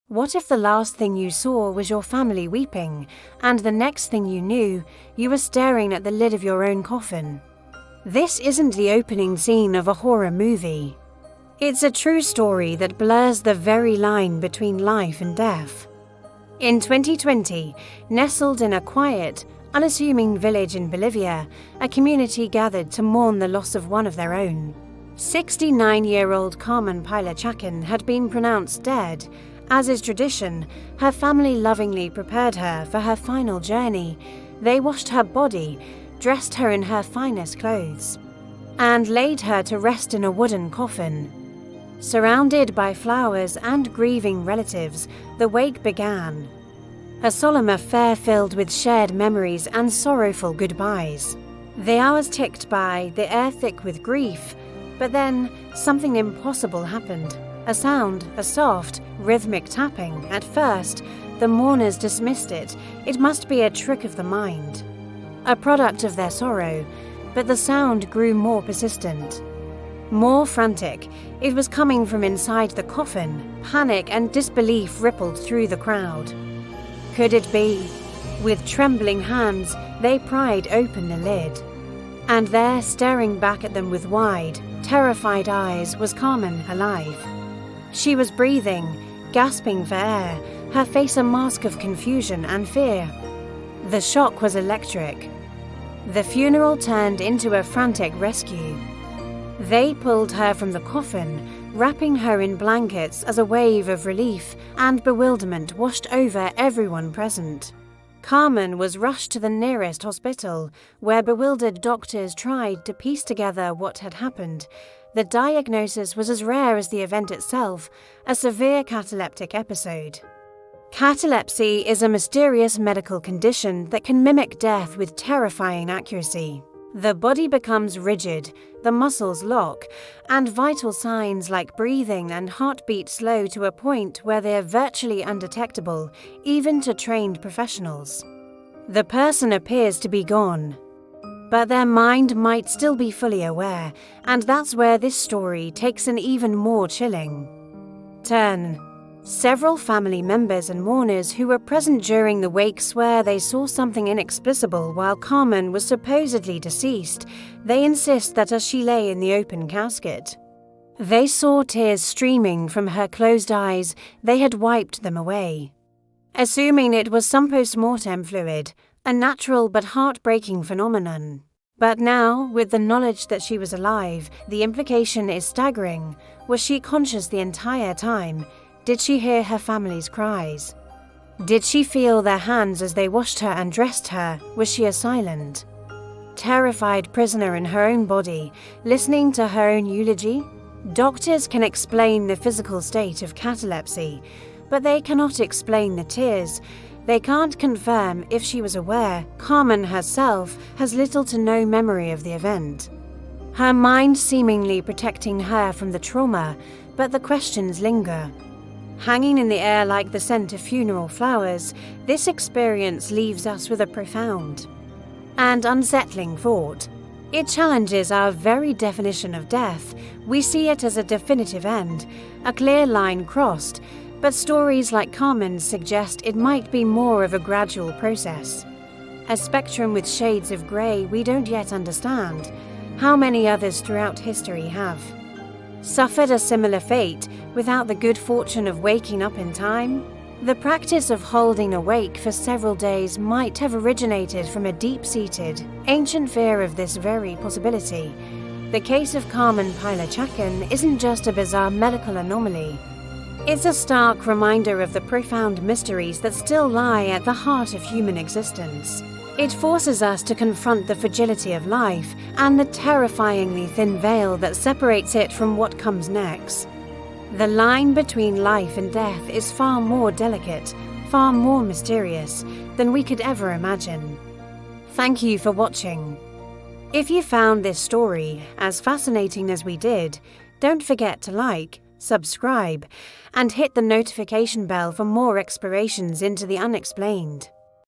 What if the last thing you saw was your family weeping, and the next thing you knew, you were staring at the lid of your own coffin? This isn't the opening scene of a horror movie. It's a true story that blurs the very line between life and death. In 2020, nestled in a quiet, unassuming village in Bolivia, a community gathered to mourn the loss of one of their own. 69-year-old Carmen Pilar-Chacón had been pronounced dead. As is tradition, her family lovingly prepared her for her final journey. They washed her body, dressed her in her finest clothes, and laid her to rest in a wooden coffin. Surrounded by flowers and grieving relatives, the wake began. A solemn affair filled with shared memories and sorrowful goodbyes. The hours ticked by, the air thick with grief, but then something impossible happened. A sound, a soft, rhythmic tapping. At first, the mourners dismissed it. It must be a trick of the mind, a product of their sorrow, but the sound grew more persistent, more frantic. It was coming from inside the coffin. Panic and disbelief rippled through the crowd. Could it be? With trembling hands, they pried open the lid. And there, staring back at them with wide, terrified eyes, was Carmen alive. She was breathing, gasping for air, her face a mask of confusion and fear. The shock was electric. The funeral turned into a frantic rescue. They pulled her from the coffin, wrapping her in blankets as a wave of relief and bewilderment washed over everyone present. Carmen was rushed to the nearest hospital, where bewildered doctors tried to piece together what had happened. The diagnosis was as rare as the event itself, a severe cataleptic episode. Catalepsy is a mysterious medical condition that can mimic death with terrifying accuracy. The body becomes rigid, the muscles lock, and vital signs like breathing and heartbeat slow to a point where they are virtually undetectable, even to trained professionals. The person appears to be gone, but their mind might still be fully aware, and that's where this story takes an even more chilling turn. Several family members and mourners who were present during the wake swear they saw something inexplicable while Carmen was supposedly deceased. They insist that as she lay in the open casket, they saw tears streaming from her closed eyes. They had wiped them away, assuming it was some post-mortem fluid, a natural but heartbreaking phenomenon. But now, with the knowledge that she was alive, the implication is staggering. Was she conscious the entire time? Did she hear her family's cries? Did she feel their hands as they washed her and dressed her? Was she a silent, terrified prisoner in her own body, listening to her own eulogy? Doctors can explain the physical state of catalepsy, but they cannot explain the tears. They can't confirm if she was aware. Carmen herself has little to no memory of the event, her mind seemingly protecting her from the trauma, but the questions linger. Hanging in the air like the scent of funeral flowers, this experience leaves us with a profound and unsettling thought. It challenges our very definition of death. We see it as a definitive end, a clear line crossed, but stories like Carmen's suggest it might be more of a gradual process, a spectrum with shades of grey we don't yet understand. How many others throughout history have suffered a similar fate without the good fortune of waking up in time? The practice of holding awake for several days might have originated from a deep-seated, ancient fear of this very possibility. The case of Carmen Pilar-Chacón isn't just a bizarre medical anomaly. It's a stark reminder of the profound mysteries that still lie at the heart of human existence. It forces us to confront the fragility of life and the terrifyingly thin veil that separates it from what comes next. The line between life and death is far more delicate, far more mysterious than we could ever imagine. Thank you for watching. If you found this story as fascinating as we did, don't forget to like, subscribe, and hit the notification bell for more explorations into the unexplained.